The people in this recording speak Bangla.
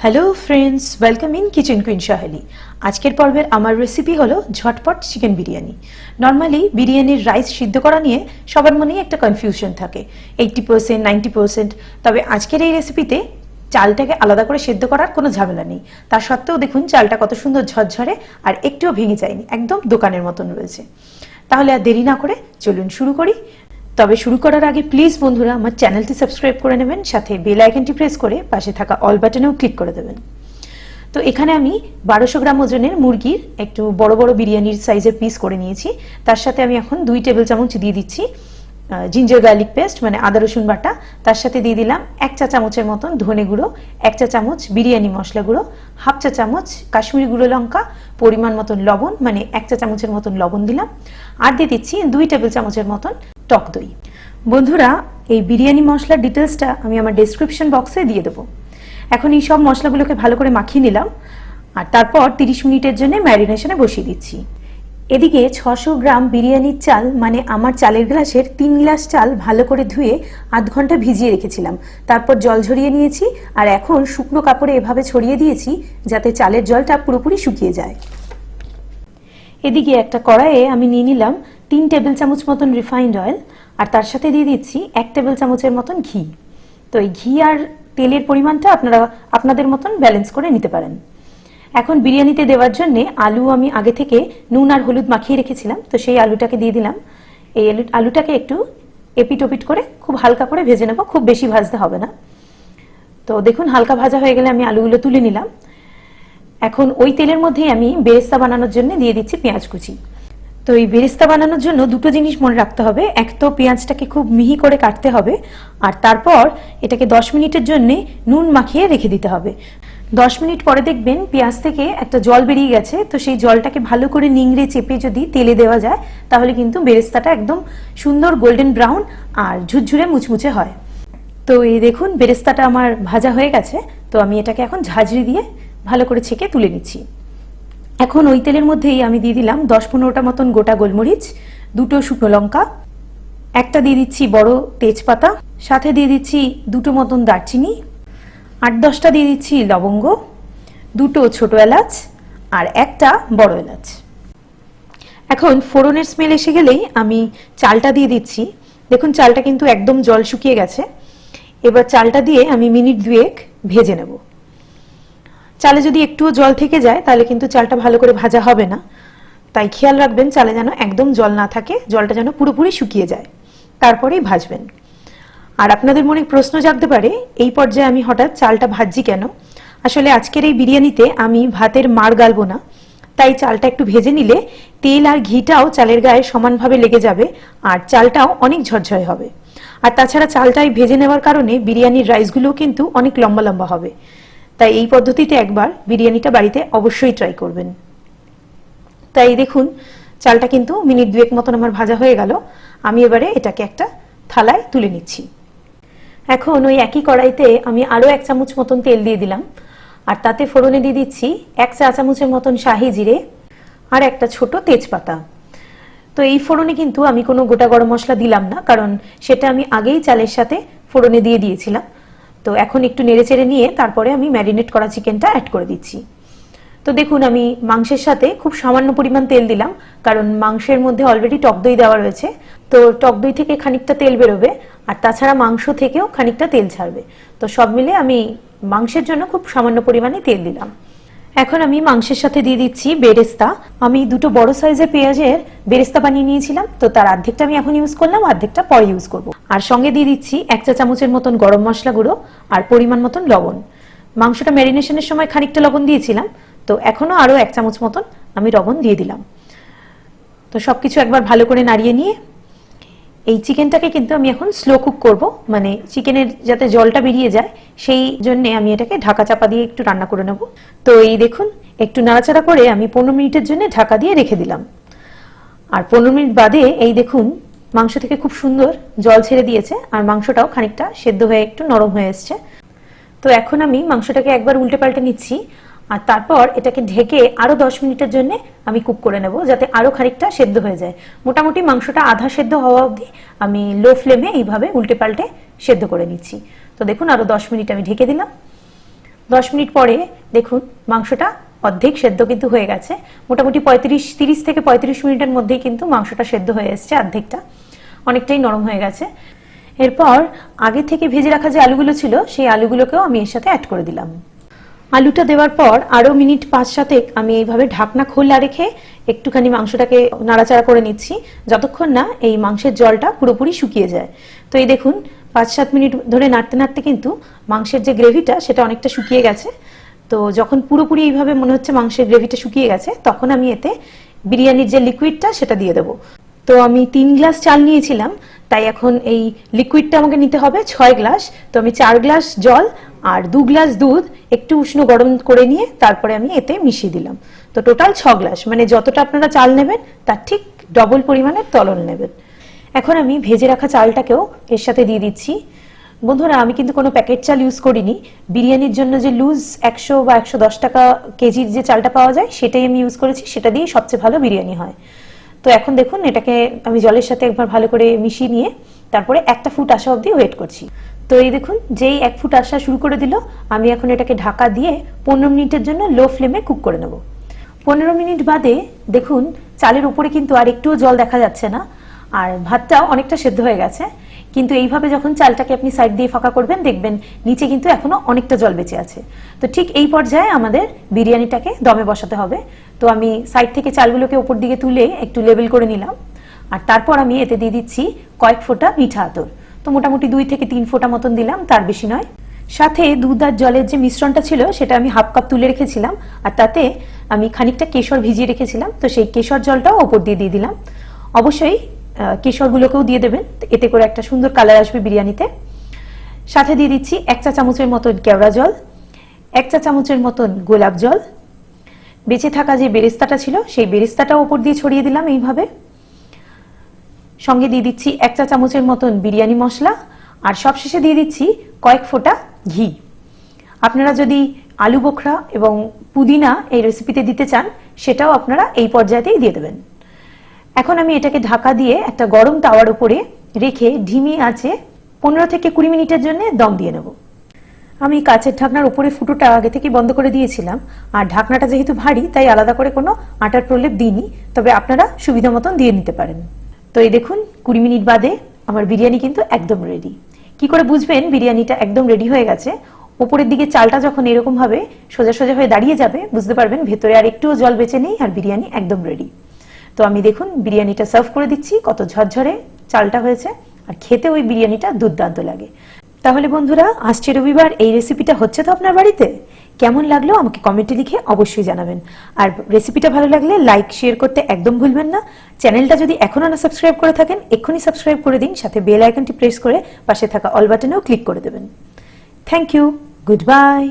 Hello friends, welcome in kitchen queen Saheli. आजकेर पर्वेर आमार रेसिपि हलो झटपट चिकेन बिरियानी। नर्माली बिरियानिर राइस सिद्ध करा निये सबार मनेई एकटा कनफिउजन थाके 80% 90%। तबे आजकेर এই রেসিপিতে চালটাকে আলাদা করে সিদ্ধ করার কোনো ঝামেলা নেই। তার সত্ত্বেও দেখুন চালটা কত সুন্দর ঝরঝরে আর একটুও ভেঙে যায়নি, একদম দোকানের মতন রয়েছে। তাহলে আর দেরি না করে চলুন শুরু করি। তবে শুরু করার আগে প্লিজ বন্ধুরা আমার চ্যানেলটি সাবস্ক্রাইব করে নেবেন, সাথে বেল আইকনটি প্রেস করে পাশে থাকা অল বাটনেও ক্লিক করে দেবেন। তো এখানে আমি 1200 গ্রাম ওজনের মুরগির একটু বড় বড় বিরিয়ানির সাইজের পিস করে নিয়েছি। তার সাথে আমি এখন 2 টেবিল চামচ দিয়ে দিচ্ছি জিঞ্জার গার্লিক পেস্ট মানে আদা রসুন বাটা। তার সাথে দিয়ে দিলাম 1 চা চামচের মতন ধনে গুঁড়ো, 1 চা চামচ বিরিয়ানি মশলা গুঁড়ো, হাফ চা চামচ কাশ্মীরি গুঁড়ো লঙ্কা, পরিমাণ মতন লবণ মানে 1 চা চামচের মতন লবণ দিলাম, আর দিয়ে দিচ্ছি 2 টেবিল চামচের মতন টক দই। বন্ধুরা এই বিরিয়ানি মশলার ডিটেলসটা আমি আমার ডেসক্রিপশন বক্সে দিয়ে দেবো। এখন এই সব মশলাগুলোকে ভালো করে মাখিয়ে নিলাম আর তারপর 30 মিনিটের জন্য ম্যারিনেশনে বসিয়ে দিচ্ছি। এদিকে 600 গ্রাম বিরিয়ানির চাল মানে আমার চালের গ্লাসের 3 গ্লাস চাল ভালো করে ধুয়ে আধ ঘন্টা ভিজিয়ে রেখেছিলাম। তারপর জল ঝরিয়ে নিয়েছি আর এখন শুকনো কাপড়ে এভাবে ছড়িয়ে দিয়েছি যাতে চালের জলটা পুরোপুরি শুকিয়ে যায়। এদিকে একটা কড়াইয়ে আমি নিয়ে নিলাম 3 টেবিল চামচ মতন রিফাইন্ড অয়েল আর তার সাথে দিয়ে দিচ্ছি 1 টেবিল চামচের মতন ঘি। তো এই ঘি আর তেলের পরিমাণটা আপনারা আপনাদের মতন ব্যালেন্স করে নিতে পারেন। এখন বিরিয়ানিতে দেওয়ার জন্য আলু আমি আগে থেকে নুন আর হলুদ মাখিয়ে রেখেছিলাম, তো সেই আলুটাকে দিয়ে দিলাম। এই আলুটাকে একটু এপিট ওপিট করে খুব হালকা করে ভেজে নেব, খুব বেশি ভাজতে হবে না। তো দেখুন হালকা ভাজা হয়ে গেলে আমি আলুগুলো তুলে নিলাম। এখন ওই তেলের মধ্যেই আমি বেরেস্তা বানানোর জন্য দিয়ে দিচ্ছি পেঁয়াজ কুচি। তো এই বেরেস্তা বানানোর জন্য দুটো জিনিস মনে রাখতে হবে, এক তো পেঁয়াজটাকে খুব মিহি করে কাটতে হবে আর তারপর এটাকে 10 মিনিটের জন্য নুন মাখিয়ে রেখে দিতে হবে। 10 মিনিট পরে দেখবেন পেঁয়াজ থেকে একটা জল বেরিয়ে গেছে, তো সেই জলটাকে ভালো করে নিংড়ে চেপে যদি তেলে দেওয়া যায় তাহলে কিন্তু বেরেস্তাটা একদম সুন্দর গোল্ডেন ব্রাউন আর ঝুরঝুরে মুচমুচে হয়। তো এই দেখুন বেরেস্তাটা আমার ভাজা হয়ে গেছে, তো আমি এটাকে এখন ঝাঁঝরি দিয়ে ভালো করে ছেঁকে তুলে নিচ্ছি। এখন ওই তেলের মধ্যেই আমি দিয়ে দিলাম 10-15টা মতন গোটা গোলমরিচ, 2টো শুকনো লঙ্কা, একটা দিয়ে দিচ্ছি বড় তেজপাতা, সাথে দিয়ে দিচ্ছি 2টো মতন দারচিনি, 8-10টা দিয়ে দিচ্ছি লবঙ্গ, 2টো ছোট এলাচ আর একটা বড় এলাচ। এখন ফোড়নের স্মেল এসে গেলেই আমি চালটা দিয়ে দিচ্ছি। দেখুন চালটা কিন্তু একদম জল শুকিয়ে গেছে। এবার চালটা দিয়ে আমি মিনিট 2 ভেজে নেব। চালে যদি একটুও জল থেকে যায় তাহলে কিন্তু চালটা ভালো করে ভাজা হবে না, তাই খেয়াল রাখবেন চালে যেন একদম জল না থাকে, জলটা যেন পুরোপুরি শুকিয়ে যায়, তারপরেই ভাজবেন। আর আপনাদের মনে প্রশ্ন জাগতে পারে এই পর্যায়ে আমি হঠাৎ চালটা ভাজছি কেন। আসলে আজকের এই বিরিয়ানিতে আমি ভাতের মাড় গালবো না, তাই চালটা একটু ভেজে নিলে তেল আর ঘিটাও চালের গায়ে সমানভাবে লেগে যাবে আর চালটাও অনেক ঝরঝরে হবে। আর তাছাড়া চালটাই ভেজে নেওয়ার কারণে বিরিয়ানির রাইসগুলোও কিন্তু অনেক লম্বা লম্বা হবে। তাই এই পদ্ধতিতে একবার বিরিয়ানিটা বাড়িতে অবশ্যই ট্রাই করবেন। তাই দেখুন চালটা কিন্তু মিনিট 2 মতন আমার ভাজা হয়ে গেল। আমি এবারে এটাকে একটা থালায় তুলে নিচ্ছি। এখন ওই একই কড়াইতে আমি আরো 1 চামচ মতন তেল দিয়ে দিলাম আর তাতে ফোড়নে দিয়ে দিচ্ছি 1 চা চামচের মতন শাহি জিরে আর একটা ছোট তেজপাতা। তো এই ফোড়নে কিন্তু আমি কোনো গোটা গরম মশলা দিলাম না, কারণ সেটা আমি আগেই চালের সাথে ফোড়নে দিয়ে দিয়েছিলাম। তো এখন একটু নেড়েচেড়ে নিয়ে তারপরে আমি ম্যারিনেট করা চিকেনটা অ্যাড করে দিচ্ছি। তো দেখুন আমি মাংসের সাথে খুব সামান্য পরিমাণ তেল দিলাম, কারণ মাংসের মধ্যে অলরেডি টক দই দেওয়া রয়েছে, তো টক দই থেকে খানিকটা তেল বেরোবে আর তাছাড়া মাংস থেকেও খানিকটা তেল ছাড়বে। তো সব মিলে আমি মাংসের জন্য খুব সামান্য পরিমাণে তেল দিলাম। এখন আমি মাংসের সাথে দিয়ে দিচ্ছি বেরেস্তা। আমি 2টো বড় সাইজের পেঁয়াজের বেরেস্তা বানিয়ে নিয়েছিলাম, তো তার অর্ধেকটা আমি এখন ইউজ করলাম, অর্ধেকটা পরে ইউজ করব। আর সঙ্গে দিয়ে দিচ্ছি 1 চা চামচের মতন গরম মশলা গুঁড়ো আর পরিমাণ মতন লবণ। মাংসটা ম্যারিনেশনের সময় খানিকটা লবণ দিয়েছিলাম, তো এখনো আরো 1 চামচ মতন আমি লবণ দিয়ে দিলাম। তো সবকিছু একবার ভালো করে নাড়িয়ে নিয়ে এই চিকেনটাকে কিন্তু আমি এখন স্লো কুক করব, মানে চিকেনের যাতে জলটা বেরিয়ে যায় সেই জন্য আমি এটাকে ঢাকা চাপা দিয়ে একটু রান্না করে নেব। তো এই দেখুন একটু নাড়াচাড়া করে আমি 15 মিনিটের জন্য ঢাকা দিয়ে রেখে দিলাম। আর 15 মিনিট বাদে এই দেখুন মাংস থেকে খুব সুন্দর জল ছেড়ে দিয়েছে আর মাংসটাও খানিকটা সেদ্ধ হয়ে একটু নরম হয়ে এসছে। তো এখন আমি মাংসটাকে একবার উল্টে পাল্টে নিচ্ছি আর তারপর এটাকে ঢেকে আরো 10 মিনিটের জন্য আমি কুক করে নেব, যাতে আরো খানিকটা সেদ্ধ হয়ে যায়। মোটামুটি মাংসটা আধা সেদ্ধ হওয়া অবধি আমি লো ফ্লেমে এইভাবে উল্টে পাল্টে সেদ্ধ করে নিচ্ছি। তো দেখুন আরো 10 মিনিট আমি ঢেকে দিলাম। 10 মিনিট পরে দেখুন মাংসটা অর্ধেক সেদ্ধ কিন্তু হয়ে গেছে। মোটামুটি 30 থেকে 35 মিনিটের মধ্যেই কিন্তু মাংসটা সেদ্ধ হয়ে এসেছে, অর্ধেকটা অনেকটাই নরম হয়ে গেছে। এরপর আগে থেকে ভেজে রাখা যে আলুগুলো ছিল সেই আলুগুলোকেও আমি এর সাথে অ্যাড করে দিলাম। আলুটা দেওয়ার পর আরও মিনিট 5-7 আমি এইভাবে ঢাকনা খোলা রেখে একটুখানি মাংসটাকে নাড়াচাড়া করে নিচ্ছি, যতক্ষণ না এই মাংসের জলটা পুরোপুরি শুকিয়ে যায়। তো এই দেখুন 5-7 মিনিট ধরে নাড়তে নাড়তে কিন্তু মাংসের যে গ্রেভিটা সেটা অনেকটা শুকিয়ে গেছে। তো যখন পুরোপুরি এইভাবে মনে হচ্ছে মাংসের গ্রেভিটা শুকিয়ে গেছে, তখন আমি এতে বিরিয়ানির যে লিকুইডটা সেটা দিয়ে দেবো। তো আমি 3 গ্লাস চাল নিয়েছিলাম, তাই এখন এই লিকুইডটা আমাকে নিতে হবে 6 গ্লাস। তো আমি 4 গ্লাস জল আর 2 গ্লাস দুধ একটু উষ্ণ গরম করে নিয়ে তারপরে আমি এতে মিশিয়ে দিলাম। তো টোটাল 6 গ্লাস, মানে যতটা আপনারা চাল নেবেন তার ঠিক ডবল পরিমাণের তলন নেবেন। এখন আমি ভেজে রাখা চালটাকেও এর সাথে দিয়ে দিচ্ছি। বন্ধুরা, আমি কিন্তু কোনো প্যাকেট চাল ইউজ করিনি। বিরিয়ানির জন্য যে লুজ 100 বা 110 টাকা কেজির যে চালটা পাওয়া যায় সেটাই আমি ইউজ করেছি, সেটা দিয়েই সবচেয়ে ভালো বিরিয়ানি হয়। তো এখন দেখুন এটাকে আমি জলের সাথে একবার ভালো করে মিশিয়ে নিয়ে তারপরে একটা ফুট আসা অবধি ওয়েট করছি। তো এই দেখুন যেই 1 ফুট আসা শুরু করে দিল, আমি এখন এটাকে ঢাকা দিয়ে 15 মিনিটের জন্য লো ফ্লেমে কুক করে নেব। 15 মিনিট বাদে দেখুন চালের উপরে কিন্তু আর একটুও জল দেখা যাচ্ছে না, আর ভাতটাও অনেকটা সেদ্ধ হয়ে গেছে। কিন্তু এইভাবে যখন চালটাকে আপনি সাইড দিয়ে ফাঁকা করবেন, দেখবেন নিচে কিন্তু এখনো অনেকটা জল বেঁচে আছে। তো ঠিক এই পর্যায়ে আমাদের বিরিয়ানিটাকে দমে বসাতে হবে। তো আমি সাইড থেকে চালগুলোকে উপর দিকে তুলে একটু লেবেল করে নিলাম, আর তারপর আমি এতে দিয়ে দিচ্ছি কয়েক ফোঁটা মিঠা আতর। তো মোটামুটি 2 থেকে 3 ফোঁটা মতন দিলাম, তার বেশি নয়। সাথে দুধ আর জলের যে মিশ্রণটা ছিল সেটা আমি হাফ কাপ তুলে রেখেছিলাম, আর তাতে আমি খানিকটা কেশর ভিজিয়ে রেখেছিলাম। তো সেই কেশর জলটাও ওপর দিয়ে দিলাম। অবশ্যই কেশরগুলোকেও দিয়ে দেবেন, এতে করে একটা সুন্দর কালার আসবে বিরিয়ানিতে। সাথে দিয়ে দিচ্ছি 1 চা চামচের মতন কেওড়া জল, 1 চা চামচের মতন গোলাপ জল, বেঁচে থাকা যে বেরেস্তাটা ছিল সেই বেরেস্তাটাও ওপর দিয়ে ছড়িয়ে দিলাম এইভাবে। সঙ্গে দিয়ে দিচ্ছি 1 চা চামচের মতন বিরিয়ানি মশলা, আর সবশেষে দিয়ে দিচ্ছি কয়েক ফোঁটা ঘি। আপনারা যদি আলু বোখরা এবং পুদিনা এই রেসিপিতে দিতে চান, সেটাও আপনারা এই পর্যায়েতেই দিয়ে দেবেন। এখন আমি এটাকে ঢাকা দিয়ে একটা গরম তাওয়ার উপরে রেখে ধিমি আঁচে 15 থেকে 20 মিনিটের জন্য দম দিয়ে নেব। আমি কাচের ঢাকনার উপরে ফুটোটা আগে থেকে বন্ধ করে দিয়েছিলাম, আর ঢাকনাটা যেহেতু ভারী তাই আলাদা করে কোনো আটার প্রলেপ দিইনি, তবে আপনারা সুবিধা মতন দিয়ে নিতে পারেন। তো এই দেখুন 20 মিনিট বাদে আমার বিরিয়ানি কিন্তু একদম রেডি। কি করে বুঝবেন বিরিয়ানিটা একদম রেডি হয়ে গেছে? উপরের দিকে চালটা যখন এরকম ভাবে সোজা সোজা হয়ে দাঁড়িয়ে যাবে, বুঝতে পারবেন ভেতরে আর একটুও জল বেঁচে নেই, আর বিরিয়ানি একদম রেডি। তো আমি দেখুন বিরিয়ানিটা সার্ভ করে দিচ্ছি, কত ঝরঝরে চালটা হয়েছে, আর খেতে ওই বিরিয়ানিটা দুর্দান্ত লাগে। তাহলে বন্ধুরা, আসছে রবিবার এই রেসিপিটা হচ্ছে তো আপনার বাড়িতে? কেমন লাগলো আমাকে কমেন্টে লিখে অবশ্যই জানাবেন। আর রেসিপিটা ভালো লাগলে লাইক শেয়ার করতে একদম ভুলবেন না। চ্যানেলটা যদি এখনো না সাবস্ক্রাইব করে থাকেন, এক্ষুনি সাবস্ক্রাইব করে দিন, সাথে বেল আইকনটি প্রেস করে পাশে থাকা অল বাটনেও ক্লিক করে দেবেন। Thank you, good bye.